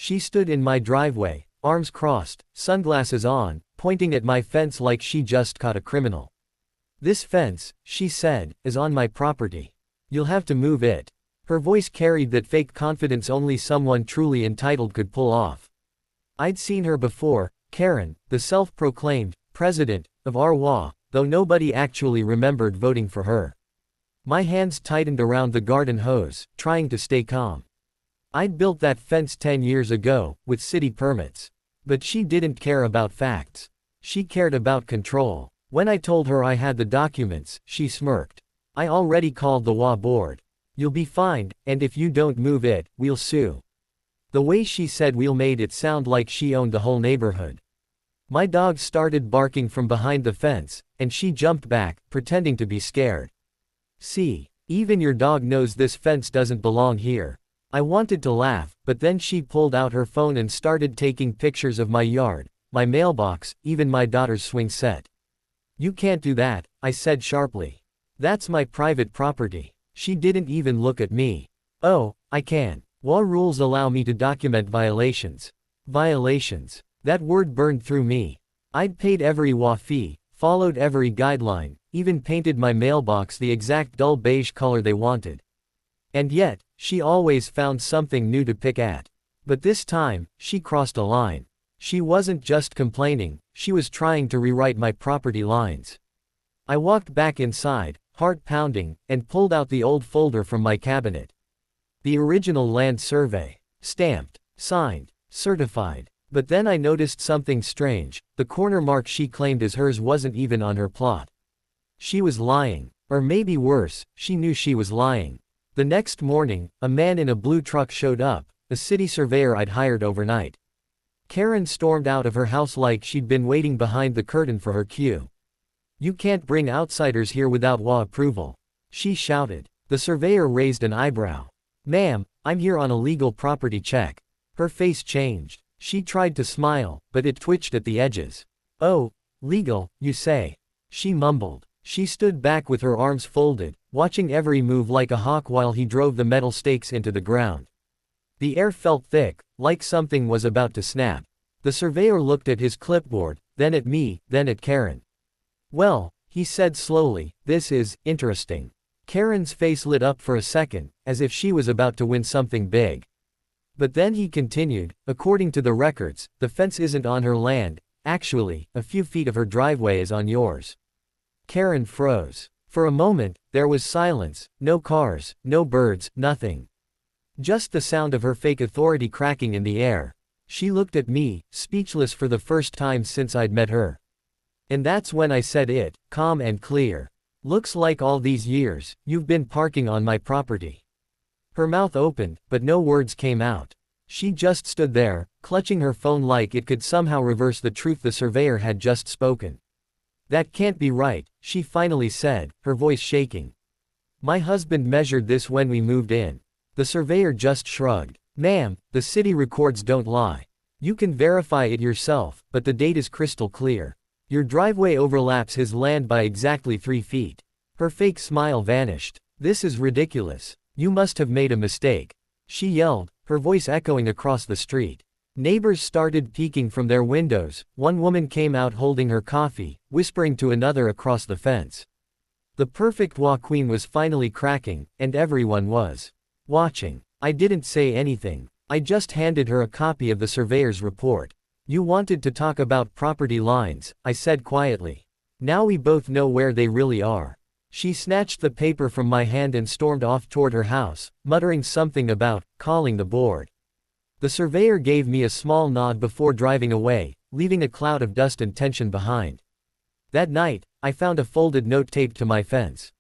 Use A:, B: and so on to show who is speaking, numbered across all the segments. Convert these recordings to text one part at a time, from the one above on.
A: She stood in my driveway, arms crossed, sunglasses on, pointing at my fence like she just caught a criminal. "This fence," she said, "is on my property. You'll have to move it." Her voice carried that fake confidence only someone truly entitled could pull off. I'd seen her before, Karen, the self-proclaimed president of HOA, though nobody actually remembered voting for her. My hands tightened around the garden hose, trying to stay calm. I'd built that fence 10 years ago, with city permits. But she didn't care about facts. She cared about control. When I told her I had the documents, she smirked. "I already called the HOA board. You'll be fined, and if you don't move it, we'll sue." The way she said "we'll" made it sound like she owned the whole neighborhood. My dog started barking from behind the fence, and she jumped back, pretending to be scared. "See, even your dog knows this fence doesn't belong here." I wanted to laugh, but then she pulled out her phone and started taking pictures of my yard, my mailbox, even my daughter's swing set. "You can't do that," I said sharply. "That's my private property." She didn't even look at me. "Oh, I can. HOA rules allow me to document violations." Violations. That word burned through me. I'd paid every HOA fee, followed every guideline, even painted my mailbox the exact dull beige color they wanted. And yet, she always found something new to pick at. But this time, she crossed a line. She wasn't just complaining, she was trying to rewrite my property lines. I walked back inside, heart pounding, and pulled out the old folder from my cabinet. The original land survey. Stamped, signed, certified. But then I noticed something strange. The corner mark she claimed as hers wasn't even on her plot. She was lying. Or maybe worse, she knew she was lying. The next morning, a man in a blue truck showed up, a city surveyor I'd hired overnight. Karen stormed out of her house like she'd been waiting behind the curtain for her cue. "You can't bring outsiders here without HOA approval," she shouted. The surveyor raised an eyebrow. "Ma'am, I'm here on a legal property check." Her face changed. She tried to smile, but it twitched at the edges. "Oh, legal, you say?" she mumbled. She stood back with her arms folded, watching every move like a hawk while he drove the metal stakes into the ground. The air felt thick, like something was about to snap. The surveyor looked at his clipboard, then at me, then at Karen. "Well," he said slowly, "this is interesting." Karen's face lit up for a second, as if she was about to win something big. But then he continued, "According to the records, the fence isn't on her land. Actually, a few feet of her driveway is on yours." Karen froze. For a moment, there was silence, no cars, no birds, nothing. Just the sound of her fake authority cracking in the air. She looked at me, speechless for the first time since I'd met her. And that's when I said it, calm and clear. "Looks like all these years, you've been parking on my property." Her mouth opened, but no words came out. She just stood there, clutching her phone like it could somehow reverse the truth the surveyor had just spoken. "That can't be right," she finally said, her voice shaking. "My husband measured this when we moved in." The surveyor just shrugged. "Ma'am, the city records don't lie. You can verify it yourself, but the date is crystal clear. Your driveway overlaps his land by exactly 3 feet." Her fake smile vanished. "This is ridiculous. You must have made a mistake," she yelled, her voice echoing across the street. Neighbors started peeking from their windows. One woman came out holding her coffee, whispering to another across the fence. The perfect HOA queen was finally cracking, and everyone was watching. I didn't say anything. I just handed her a copy of the surveyor's report. "You wanted to talk about property lines," I said quietly. "Now we both know where they really are." She snatched the paper from my hand and stormed off toward her house, muttering something about calling the board. The surveyor gave me a small nod before driving away, leaving a cloud of dust and tension behind. That night, I found a folded note taped to my fence.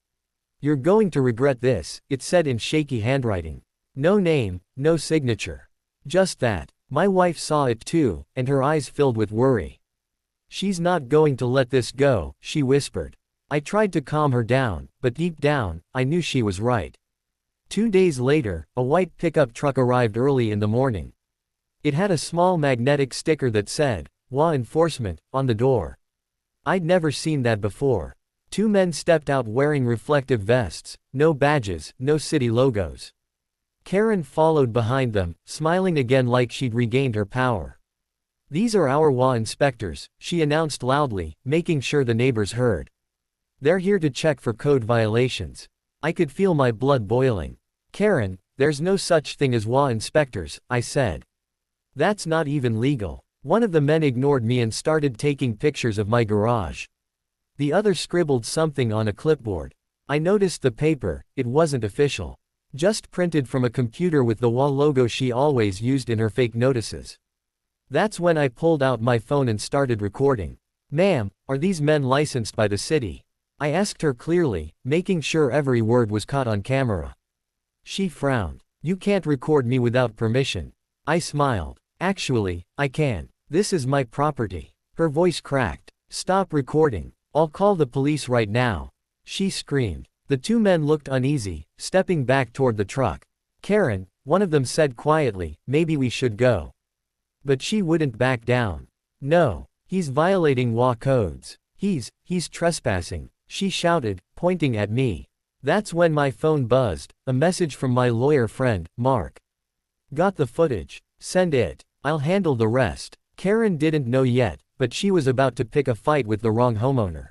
A: "You're going to regret this," it said in shaky handwriting. No name, no signature. Just that. My wife saw it too, and her eyes filled with worry. "She's not going to let this go," she whispered. I tried to calm her down, but deep down, I knew she was right. 2 days later, a white pickup truck arrived early in the morning. It had a small magnetic sticker that said, "HOA Enforcement," on the door. I'd never seen that before. 2 men stepped out wearing reflective vests, no badges, no city logos. Karen followed behind them, smiling again like she'd regained her power. "These are our HOA inspectors," she announced loudly, making sure the neighbors heard. "They're here to check for code violations." I could feel my blood boiling. "Karen, there's no such thing as HOA inspectors," I said. "That's not even legal." One of the men ignored me and started taking pictures of my garage. The other scribbled something on a clipboard. I noticed the paper, it wasn't official. Just printed from a computer with the HOA logo she always used in her fake notices. That's when I pulled out my phone and started recording. "Ma'am, are these men licensed by the city?" I asked her clearly, making sure every word was caught on camera. She frowned. "You can't record me without permission." I smiled. "Actually, I can. This is my property." Her voice cracked. "Stop recording. I'll call the police right now," she screamed. The two men looked uneasy, stepping back toward the truck. "Karen," one of them said quietly, "maybe we should go." But she wouldn't back down. "No. He's violating HOA codes. He's trespassing," she shouted, pointing at me. That's when my phone buzzed, a message from my lawyer friend, Mark. "Got the footage. Send it. I'll handle the rest." Karen didn't know yet, but she was about to pick a fight with the wrong homeowner.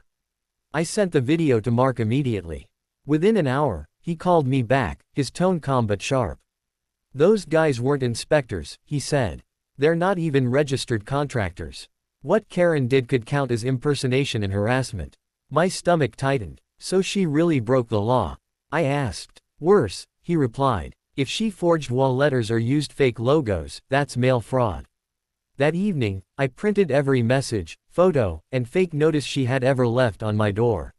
A: I sent the video to Mark immediately. Within an hour, he called me back, his tone calm but sharp. "Those guys weren't inspectors," he said. "They're not even registered contractors. What Karen did could count as impersonation and harassment." My stomach tightened. So she really broke the law? I asked. "Worse," he replied. "If she forged HOA letters or used fake logos, that's mail fraud." That evening, I printed every message, photo, and fake notice she had ever left on my door.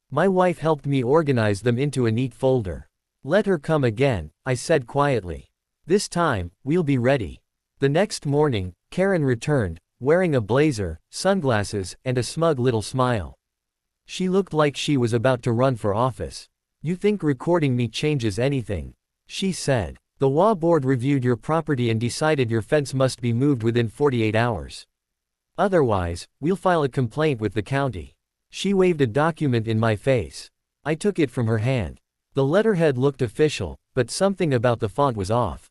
A: My wife helped me organize them into a neat folder. "Let her come again," I said quietly. "This time, we'll be ready." The next morning, Karen returned, wearing a blazer, sunglasses, and a smug little smile. She looked like she was about to run for office. "You think recording me changes anything?" she said. "The HOA board reviewed your property and decided your fence must be moved within 48 hours. Otherwise, we'll file a complaint with the county." She waved a document in my face. I took it from her hand. The letterhead looked official, but something about the font was off.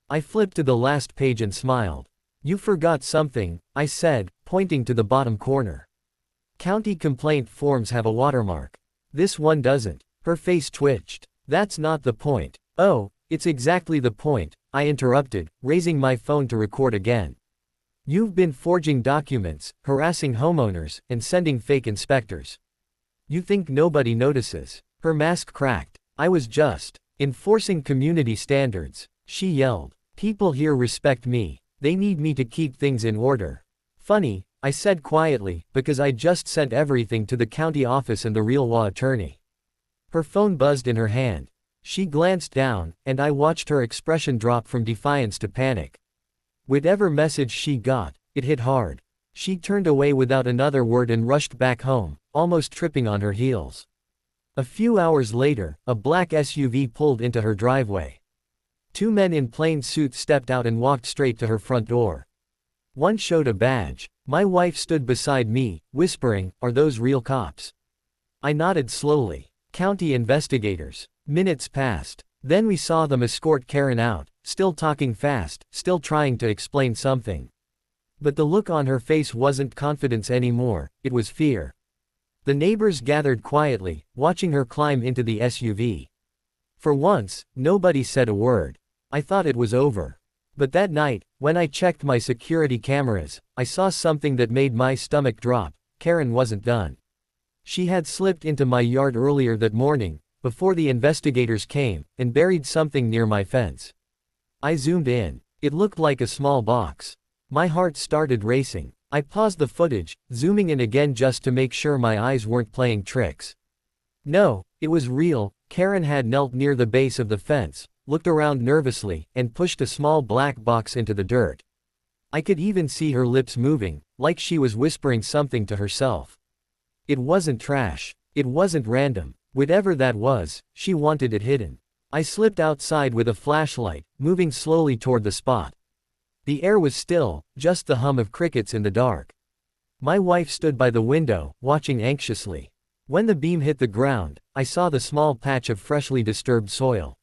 A: I flipped to the last page and smiled. "You forgot something," I said, pointing to the bottom corner. "County complaint forms have a watermark. This one doesn't." Her face twitched. "That's not the point." "Oh, it's exactly the point," I interrupted, raising my phone to record again. "You've been forging documents, harassing homeowners, and sending fake inspectors. You think nobody notices?" Her mask cracked. "I was just enforcing community standards," she yelled. "People here respect me. They need me to keep things in order." "Funny," I said quietly, because I just sent everything to the county office and the real HOA attorney. Her phone buzzed in her hand. She glanced down, and I watched her expression drop from defiance to panic. Whatever message she got, it hit hard. She turned away without another word and rushed back home, almost tripping on her heels. A few hours later, a black SUV pulled into her driveway. Two men in plain suits stepped out and walked straight to her front door. One showed a badge. My wife stood beside me, whispering, "Are those real cops?" I nodded slowly. "County investigators." Minutes passed. Then we saw them escort Karen out, still talking fast, still trying to explain something. But the look on her face wasn't confidence anymore, it was fear. The neighbors gathered quietly, watching her climb into the SUV. For once, nobody said a word. I thought it was over. But that night, when I checked my security cameras, I saw something that made my stomach drop. Karen wasn't done. She had slipped into my yard earlier that morning, before the investigators came, and buried something near my fence. I zoomed in. It looked like a small box. My heart started racing. I paused the footage, zooming in again just to make sure my eyes weren't playing tricks. No, it was real. Karen had knelt near the base of the fence, looked around nervously, and pushed a small black box into the dirt. I could even see her lips moving, like she was whispering something to herself. It wasn't trash. It wasn't random. Whatever that was, she wanted it hidden. I slipped outside with a flashlight, moving slowly toward the spot. The air was still, just the hum of crickets in the dark. My wife stood by the window, watching anxiously. When the beam hit the ground, I saw the small patch of freshly disturbed soil.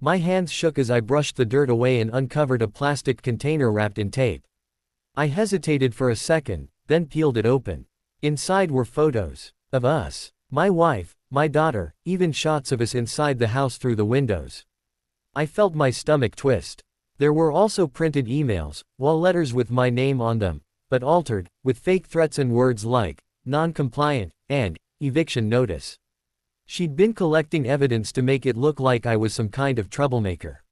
A: My hands shook as I brushed the dirt away and uncovered a plastic container wrapped in tape. I hesitated for a second, then peeled it open. Inside were photos of us. My wife, my daughter, even shots of us inside the house through the windows. I felt my stomach twist. There were also printed emails, wall letters with my name on them, but altered, with fake threats and words like, non-compliant, and, eviction notice. She'd been collecting evidence to make it look like I was some kind of troublemaker.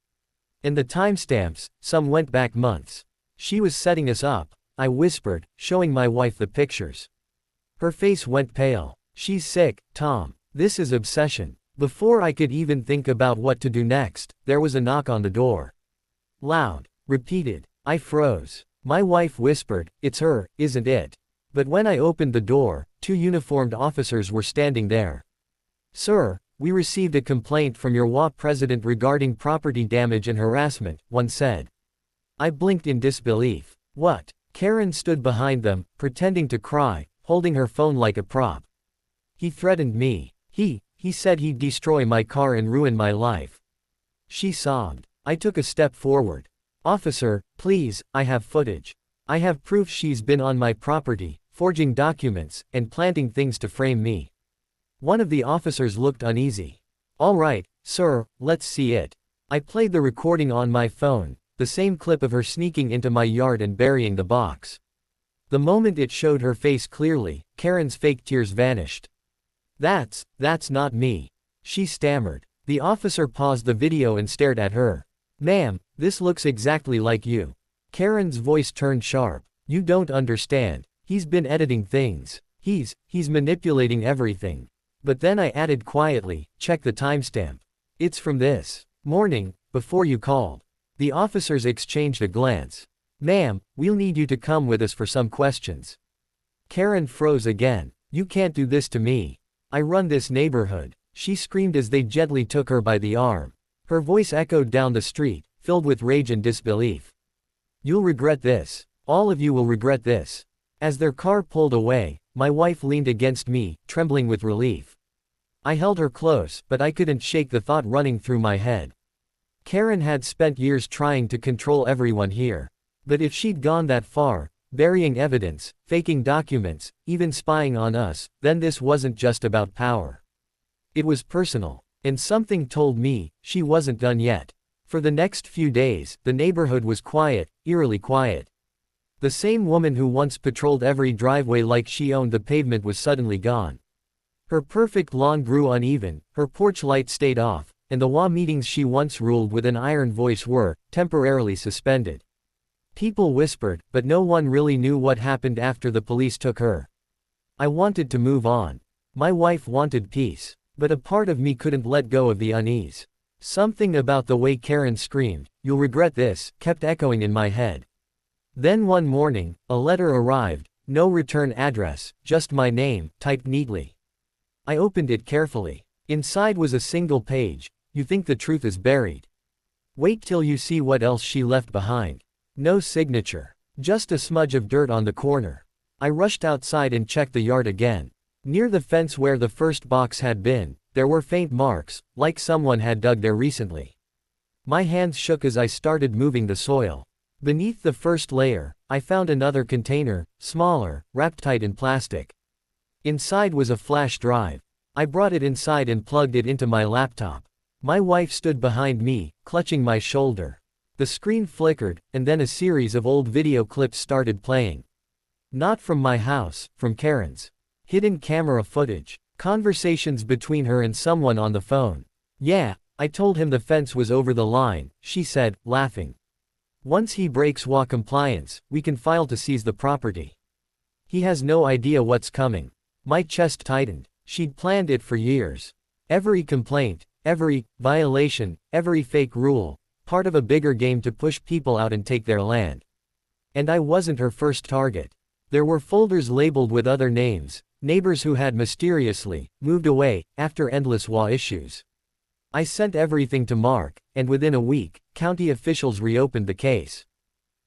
A: And the timestamps, some went back months. She was setting us up, I whispered, showing my wife the pictures. Her face went pale. She's sick, Tom. This is obsession. Before I could even think about what to do next, there was a knock on the door. Loud. Repeated. I froze. My wife whispered, "It's her, isn't it?" But when I opened the door, 2 uniformed officers were standing there. "Sir, we received a complaint from your HOA president regarding property damage and harassment," one said. I blinked in disbelief. What? Karen stood behind them, pretending to cry, holding her phone like a prop. "He threatened me. He said he'd destroy my car and ruin my life." She sobbed. I took a step forward. "Officer, please, I have footage. I have proof she's been on my property, forging documents, and planting things to frame me." One of the officers looked uneasy. "All right, sir, let's see it." I played the recording on my phone, the same clip of her sneaking into my yard and burying the box. The moment it showed her face clearly, Karen's fake tears vanished. That's not me," she stammered. The officer paused the video and stared at her. "Ma'am, this looks exactly like you." Karen's voice turned sharp. "You don't understand. He's been editing things. He's manipulating everything." But then I added quietly, "Check the timestamp. It's from this morning, before you called." The officers exchanged a glance. "Ma'am, we'll need you to come with us for some questions." Karen froze again. "You can't do this to me. I run this neighborhood," she screamed as they gently took her by the arm. Her voice echoed down the street, filled with rage and disbelief. "You'll regret this. All of you will regret this." As their car pulled away, my wife leaned against me, trembling with relief. I held her close, but I couldn't shake the thought running through my head. Karen had spent years trying to control everyone here. But if she'd gone that far, burying evidence, faking documents, even spying on us, then this wasn't just about power. It was personal. And something told me, she wasn't done yet. For the next few days, the neighborhood was quiet, eerily quiet. The same woman who once patrolled every driveway like she owned the pavement was suddenly gone. Her perfect lawn grew uneven, her porch light stayed off, and the HOA meetings she once ruled with an iron voice were, temporarily suspended. People whispered, but no one really knew what happened after the police took her. I wanted to move on. My wife wanted peace. But a part of me couldn't let go of the unease. Something about the way Karen screamed, "You'll regret this," kept echoing in my head. Then one morning, a letter arrived, no return address, just my name, typed neatly. I opened it carefully. Inside was a single page. "You think the truth is buried? Wait till you see what else she left behind." No signature. Just a smudge of dirt on the corner. I rushed outside and checked the yard again. Near the fence where the first box had been, there were faint marks, like someone had dug there recently. My hands shook as I started moving the soil. Beneath the first layer, I found another container, smaller, wrapped tight in plastic. Inside was a flash drive. I brought it inside and plugged it into my laptop. My wife stood behind me, clutching my shoulder. The screen flickered, and then a series of old video clips started playing. Not from my house, from Karen's. Hidden camera footage. Conversations between her and someone on the phone. "Yeah, I told him the fence was over the line," she said, laughing. "Once he breaks HOA compliance, we can file to seize the property. He has no idea what's coming." My chest tightened. She'd planned it for years. Every complaint, every violation, every fake rule, part of a bigger game to push people out and take their land. And I wasn't her first target. There were folders labeled with other names. Neighbors who had mysteriously moved away after endless HOA issues. I sent everything to Mark, and within a week, county officials reopened the case.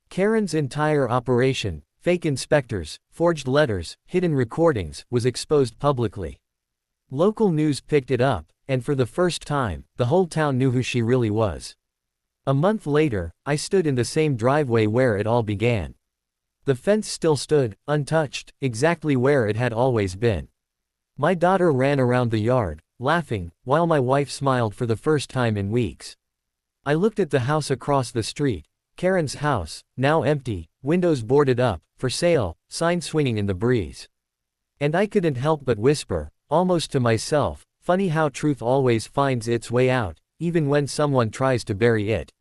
A: Karen's entire operation, fake inspectors, forged letters, hidden recordings, was exposed publicly. Local news picked it up, and for the first time, the whole town knew who she really was. A month later, I stood in the same driveway where it all began. The fence still stood, untouched, exactly where it had always been. My daughter ran around the yard, laughing, while my wife smiled for the first time in weeks. I looked at the house across the street, Karen's house, now empty, windows boarded up, for sale, sign swinging in the breeze. And I couldn't help but whisper, almost to myself, funny how truth always finds its way out, even when someone tries to bury it.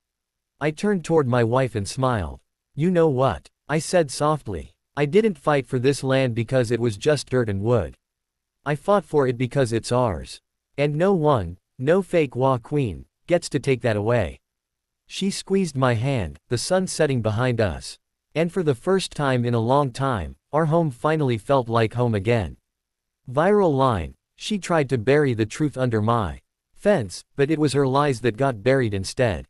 A: I turned toward my wife and smiled. You know what? I said softly. I didn't fight for this land because it was just dirt and wood. I fought for it because it's ours. And no one, no fake HOA queen, gets to take that away. She squeezed my hand, the sun setting behind us. And for the first time in a long time, our home finally felt like home again. Viral line, she tried to bury the truth under my fence, but it was her lies that got buried instead.